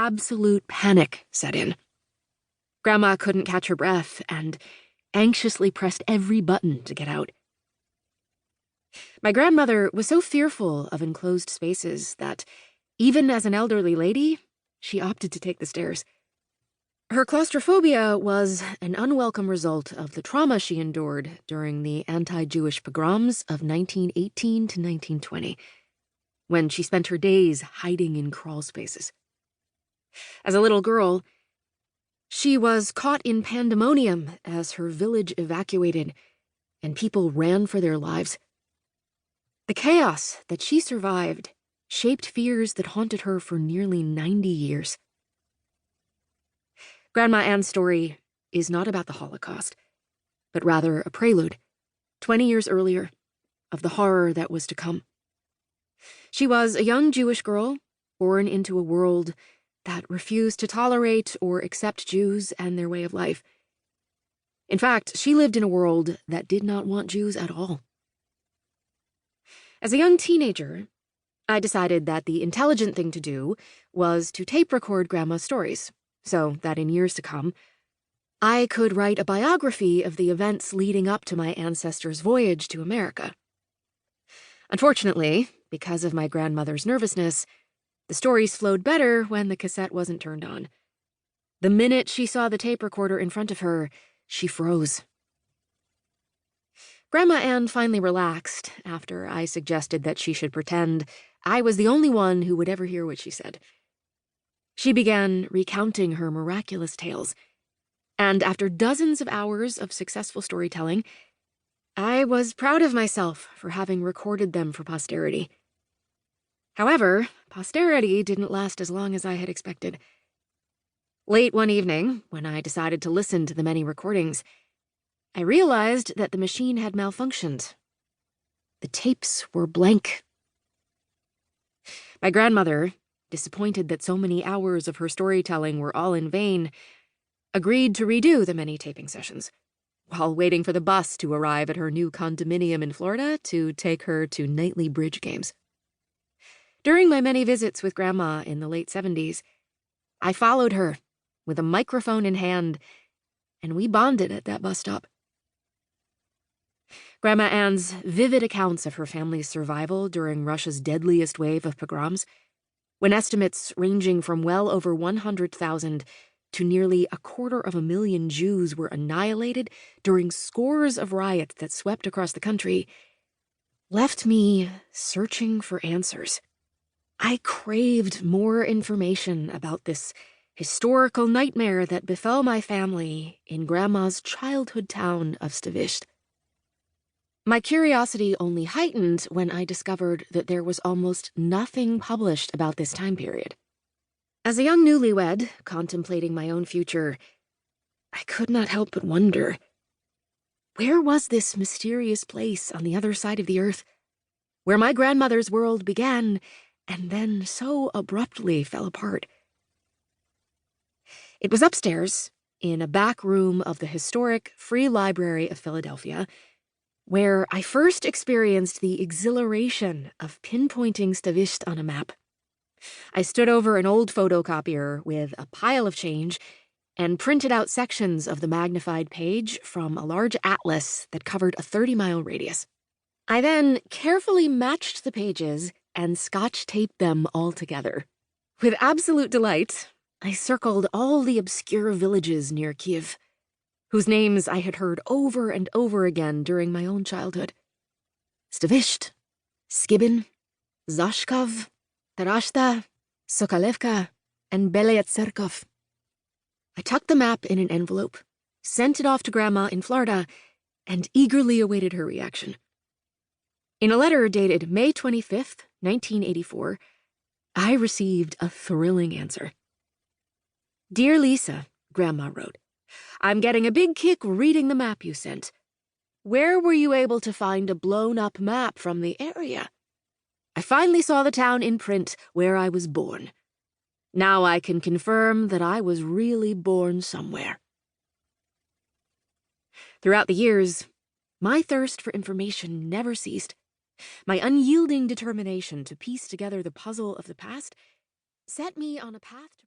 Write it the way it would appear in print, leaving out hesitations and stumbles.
absolute panic set in. Grandma couldn't catch her breath and anxiously pressed every button to get out. My grandmother was so fearful of enclosed spaces that, even as an elderly lady, she opted to take the stairs. Her claustrophobia was an unwelcome result of the trauma she endured during the anti-Jewish pogroms of 1918 to 1920, when she spent her days hiding in crawl spaces. As a little girl, she was caught in pandemonium as her village evacuated and people ran for their lives. The chaos that she survived shaped fears that haunted her for nearly 90 years. Grandma Anne's story is not about the Holocaust, but rather a prelude, 20 years earlier, of the horror that was to come. She was a young Jewish girl born into a world that refused to tolerate or accept Jews and their way of life. In fact, she lived in a world that did not want Jews at all. As a young teenager, I decided that the intelligent thing to do was to tape record Grandma's stories, so that in years to come, I could write a biography of the events leading up to my ancestors' voyage to America. Unfortunately, because of my grandmother's nervousness, the stories flowed better when the cassette wasn't turned on. The minute she saw the tape recorder in front of her, she froze. Grandma Anne finally relaxed after I suggested that she should pretend I was the only one who would ever hear what she said. She began recounting her miraculous tales, and after dozens of hours of successful storytelling, I was proud of myself for having recorded them for posterity. However, posterity didn't last as long as I had expected. Late one evening, when I decided to listen to the many recordings, I realized that the machine had malfunctioned. The tapes were blank. My grandmother, disappointed that so many hours of her storytelling were all in vain, agreed to redo the many taping sessions, while waiting for the bus to arrive at her new condominium in Florida to take her to nightly bridge games. During my many visits with Grandma in the late 70s, I followed her with a microphone in hand, and we bonded at that bus stop. Grandma Anne's vivid accounts of her family's survival during Russia's deadliest wave of pogroms, when estimates ranging from well over 100,000 to nearly 250,000 Jews were annihilated during scores of riots that swept across the country, left me searching for answers. I craved more information about this historical nightmare that befell my family in Grandma's childhood town of Stavishche. My curiosity only heightened when I discovered that there was almost nothing published about this time period. As a young newlywed contemplating my own future, I could not help but wonder, where was this mysterious place on the other side of the earth, where my grandmother's world began and then so abruptly fell apart? It was upstairs, in a back room of the historic Free Library of Philadelphia, where I first experienced the exhilaration of pinpointing Stavishche on a map. I stood over an old photocopier with a pile of change and printed out sections of the magnified page from a large atlas that covered a 30-mile radius. I then carefully matched the pages and scotch-taped them all together. With absolute delight, I circled all the obscure villages near Kiev, whose names I had heard over and over again during my own childhood. Stavishche, Skibin, Zashkov, Tarashta, Sokolevka, and Belyatserkov. I tucked the map in an envelope, sent it off to Grandma in Florida, and eagerly awaited her reaction. In a letter dated May 25th, 1984, I received a thrilling answer. "Dear Lisa," Grandma wrote, "I'm getting a big kick reading the map you sent. Where were you able to find a blown-up map from the area? I finally saw the town in print where I was born. Now I can confirm that I was really born somewhere." Throughout the years, my thirst for information never ceased. My unyielding determination to piece together the puzzle of the past set me on a path to